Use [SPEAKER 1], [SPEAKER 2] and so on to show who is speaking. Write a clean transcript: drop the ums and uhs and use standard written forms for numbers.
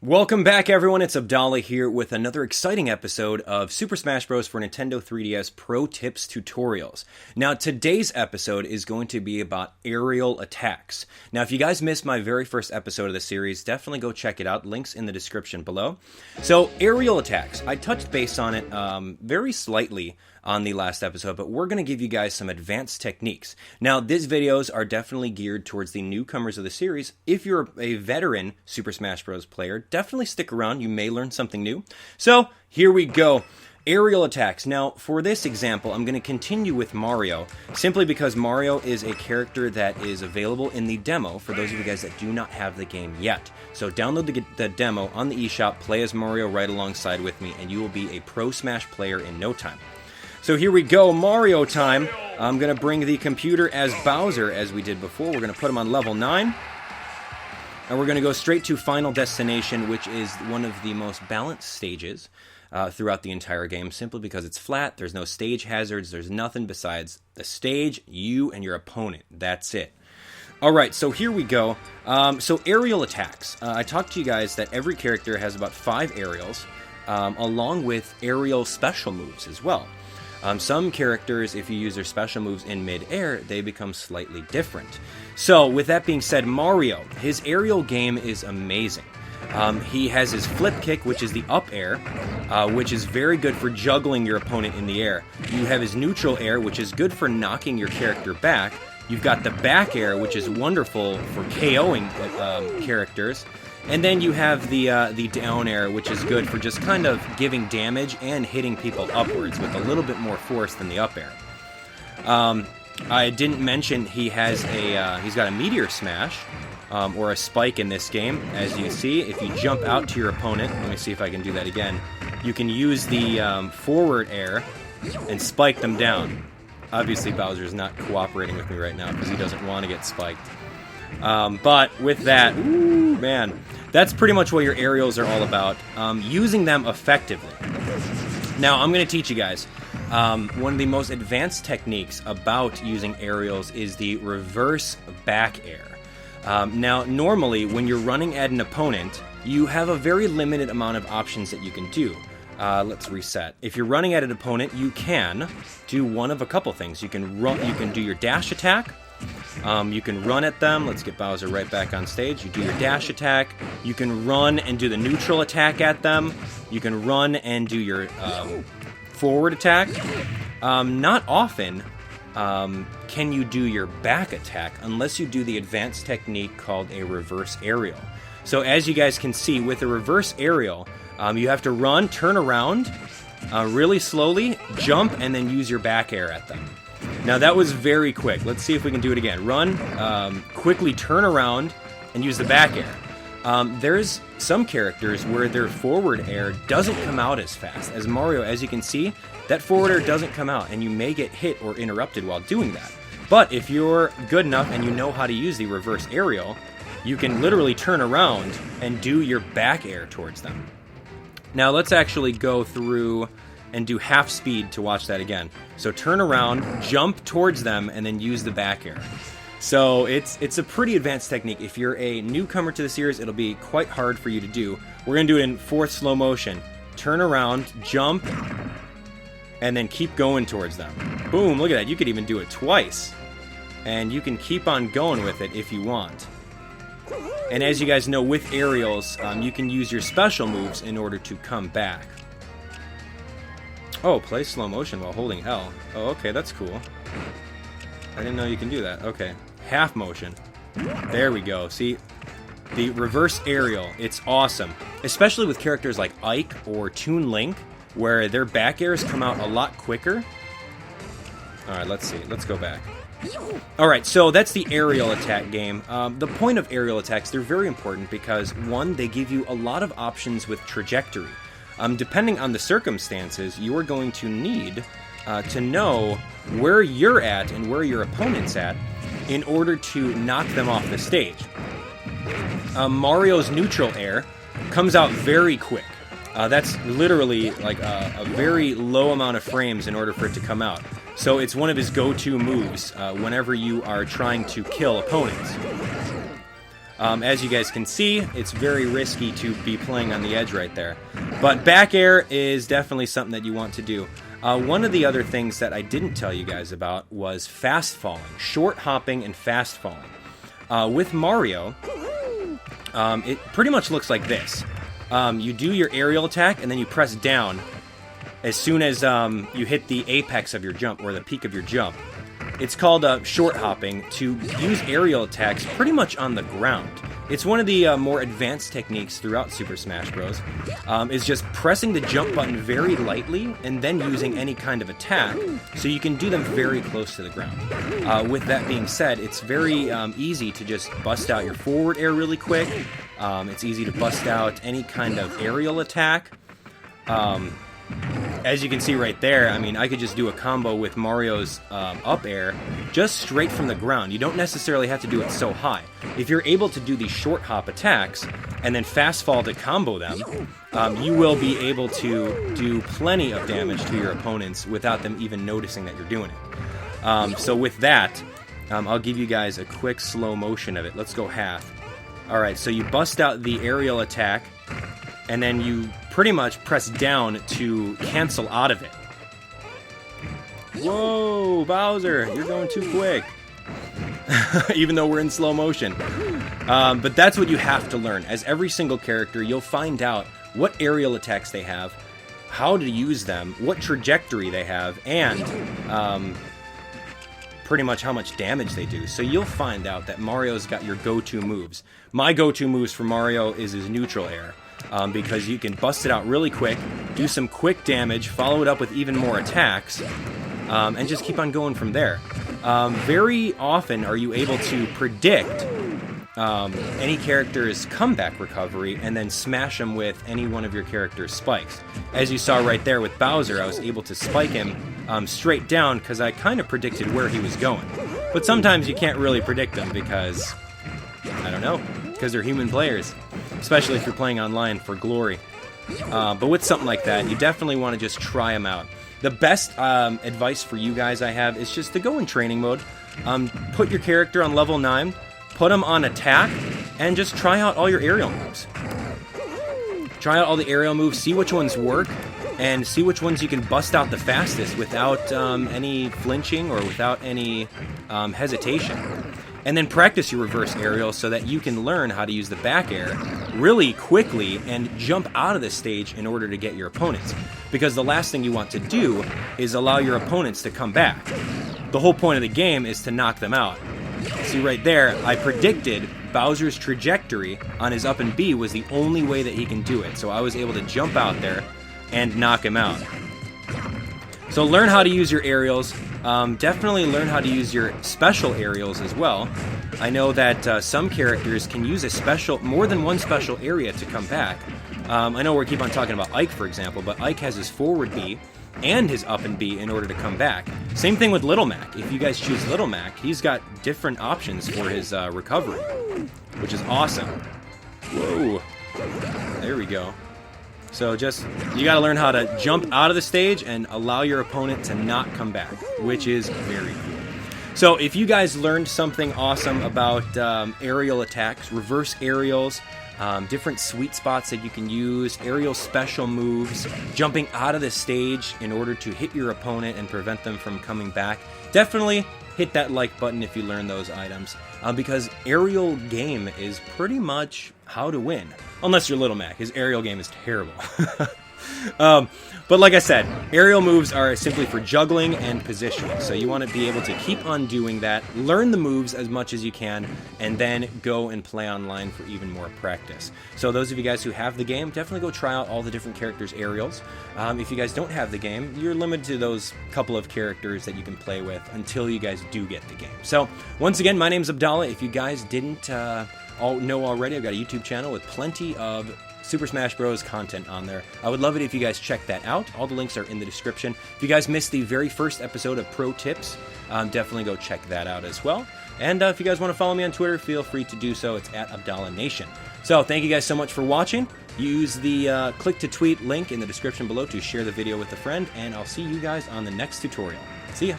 [SPEAKER 1] Welcome back, everyone. It's Abdallah here with another exciting episode of Super Smash Bros. For Nintendo 3DS Pro Tips Tutorials. Now, today's episode is going to be about aerial attacks. Now, if you guys missed my very first episode of the series, definitely go check it out. Links in the description below. So, aerial attacks. I touched base on it very slightly on the last episode, but we're going to give you guys some advanced techniques. Now, these videos are definitely geared towards the newcomers of the series. If you're a veteran Super Smash Bros. Player, definitely stick around. You may learn something new. So, here we go. Aerial attacks. Now, for this example, I'm going to continue with Mario, simply because Mario is a character that is available in the demo for those of you guys that do not have the game yet. So download the demo on the eShop, play as Mario right alongside with me, and you will be a Pro Smash player in no time. So here we go, Mario time. I'm going to bring the computer as Bowser as we did before. We're going to put him on level 9. And we're going to go straight to Final Destination, which is one of the most balanced stages throughout the entire game, simply because it's flat, there's no stage hazards, there's nothing besides the stage, you, and your opponent. That's it. Alright, so here we go. So aerial attacks. I talked to you guys that every character has about 5 aerials, along with aerial special moves as well. Some characters, if you use their special moves in mid-air, they become slightly different. So, with that being said, Mario, his aerial game is amazing. He has his flip kick, which is the up air, which is very good for juggling your opponent in the air. You have his neutral air, which is good for knocking your character back. You've got the back air, which is wonderful for KOing characters. And then you have the down air, which is good for just kind of giving damage and hitting people upwards with a little bit more force than the up air. I didn't mention he's got a meteor smash, or a spike in this game. As you see, if you jump out to your opponent, let me see if I can do that again, you can use the forward air and spike them down. Obviously, Bowser's not cooperating with me right now because he doesn't want to get spiked. But with that, ooh, man, that's pretty much what your aerials are all about, using them effectively. Now, I'm going to teach you guys. One of the most advanced techniques about using aerials is the reverse back air. Now, normally, when you're running at an opponent, you have a very limited amount of options that you can do. Let's reset. If you're running at an opponent, you can do one of a couple things. You can do your dash attack. You can run at them. Let's get Bowser right back on stage. You do your dash attack. You can run and do the neutral attack at them. You can run and do your forward attack. Not often can you do your back attack unless you do the advanced technique called a reverse aerial. So as you guys can see, with a reverse aerial, you have to run, turn around really slowly, jump, and then use your back air at them. Now that was very quick. Let's see if we can do it again. Run, quickly turn around, and use the back air. There's some characters where their forward air doesn't come out as fast. As Mario, as you can see, that forward air doesn't come out, and you may get hit or interrupted while doing that. But if you're good enough and you know how to use the reverse aerial, you can literally turn around and do your back air towards them. Now let's actually go through and do half speed to watch that again. So turn around, jump towards them, and then use the back air. So it's a pretty advanced technique. If you're a newcomer to the series, it'll be quite hard for you to do. We're going to do it in 4th slow motion. Turn around, jump, and then keep going towards them. Boom, look at that. You could even do it twice. And you can keep on going with it if you want. And as you guys know, with aerials, you can use your special moves in order to come back. Oh, play slow motion while holding L. Oh, okay, that's cool. I didn't know you can do that. Okay, half motion. There we go. See, the reverse aerial, it's awesome. Especially with characters like Ike or Toon Link, where their back airs come out a lot quicker. Alright, let's see. Let's go back. Alright, so that's the aerial attack game. The point of aerial attacks, they're very important because, one, they give you a lot of options with trajectory. Depending on the circumstances, you are going to need to know where you're at and where your opponent's at in order to knock them off the stage. Mario's neutral air comes out very quick. That's literally like a very low amount of frames in order for it to come out. So it's one of his go-to moves whenever you are trying to kill opponents. As you guys can see, it's very risky to be playing on the edge right there. But back air is definitely something that you want to do. One of the other things that I didn't tell you guys about was fast falling, short hopping and fast falling. With Mario, it pretty much looks like this. You do your aerial attack and then you press down as soon as you hit the apex of your jump or the peak of your jump. It's called short hopping to use aerial attacks pretty much on the ground. It's one of the more advanced techniques throughout Super Smash Bros. Is just pressing the jump button very lightly and then using any kind of attack, so you can do them very close to the ground. With that being said, it's very easy to just bust out your forward air really quick. It's easy to bust out any kind of aerial attack. As you can see right there, I mean, I could just do a combo with Mario's up air just straight from the ground. You don't necessarily have to do it so high. If you're able to do these short hop attacks and then fast fall to combo them, you will be able to do plenty of damage to your opponents without them even noticing that you're doing it. So with that, I'll give you guys a quick slow motion of it. Let's go half. Alright, so you bust out the aerial attack, and then you pretty much press down to cancel out of it. Whoa, Bowser, you're going too quick. Even though we're in slow motion. But that's what you have to learn. As every single character, you'll find out what aerial attacks they have, how to use them, what trajectory they have, and pretty much how much damage they do. So you'll find out that Mario's got your go-to moves. My go-to moves for Mario is his neutral air. Because you can bust it out really quick, do some quick damage, follow it up with even more attacks, and just keep on going from there. Very often are you able to predict any character's comeback recovery and then smash them with any one of your character's spikes. As you saw right there with Bowser, I was able to spike him straight down because I kind of predicted where he was going. But sometimes you can't really predict them because, I don't know, because they're human players. Especially if you're playing online for glory. But with something like that, you definitely want to just try them out. The best advice for you guys I have is just to go in training mode. Put your character on level 9, put them on attack, and just try out all your aerial moves. Try out all the aerial moves, see which ones work, and see which ones you can bust out the fastest without any flinching or without any hesitation. And then practice your reverse aerial so that you can learn how to use the back air really quickly and jump out of the stage in order to get your opponents. Because the last thing you want to do is allow your opponents to come back. The whole point of the game is to knock them out. See right there, I predicted Bowser's trajectory on his up and B was the only way that he can do it. So I was able to jump out there and knock him out. So learn how to use your aerials. Definitely learn how to use your special aerials as well. I know that some characters can use more than one special area to come back. I know we keep on talking about Ike, for example, but Ike has his forward B and his up and B in order to come back. Same thing with Little Mac. If you guys choose Little Mac, he's got different options for his recovery, which is awesome. Whoa. There we go. So you got to learn how to jump out of the stage and allow your opponent to not come back, which is very cool. So if you guys learned something awesome about aerial attacks, reverse aerials, different sweet spots that you can use, aerial special moves, jumping out of the stage in order to hit your opponent and prevent them from coming back, definitely hit that like button if you learn those items, because aerial game is pretty much how to win. Unless you're Little Mac. His aerial game is terrible. But like I said, aerial moves are simply for juggling and positioning. So you want to be able to keep on doing that, learn the moves as much as you can, and then go and play online for even more practice. So those of you guys who have the game, definitely go try out all the different characters' aerials. If you guys don't have the game, you're limited to those couple of characters that you can play with until you guys do get the game. So once again, my name's Abdallah. If you guys didn't know already, I've got a YouTube channel with plenty of Super Smash Bros. Content on there. I would love it if you guys check that out. All the links are in the description. If you guys missed the very first episode of Pro Tips, definitely go check that out as well. And if you guys want to follow me on Twitter, feel free to do so. It's at Abdallah Nation. So thank you guys so much for watching. Use the click to tweet link in the description below to share the video with a friend, and I'll see you guys on the next tutorial. See ya!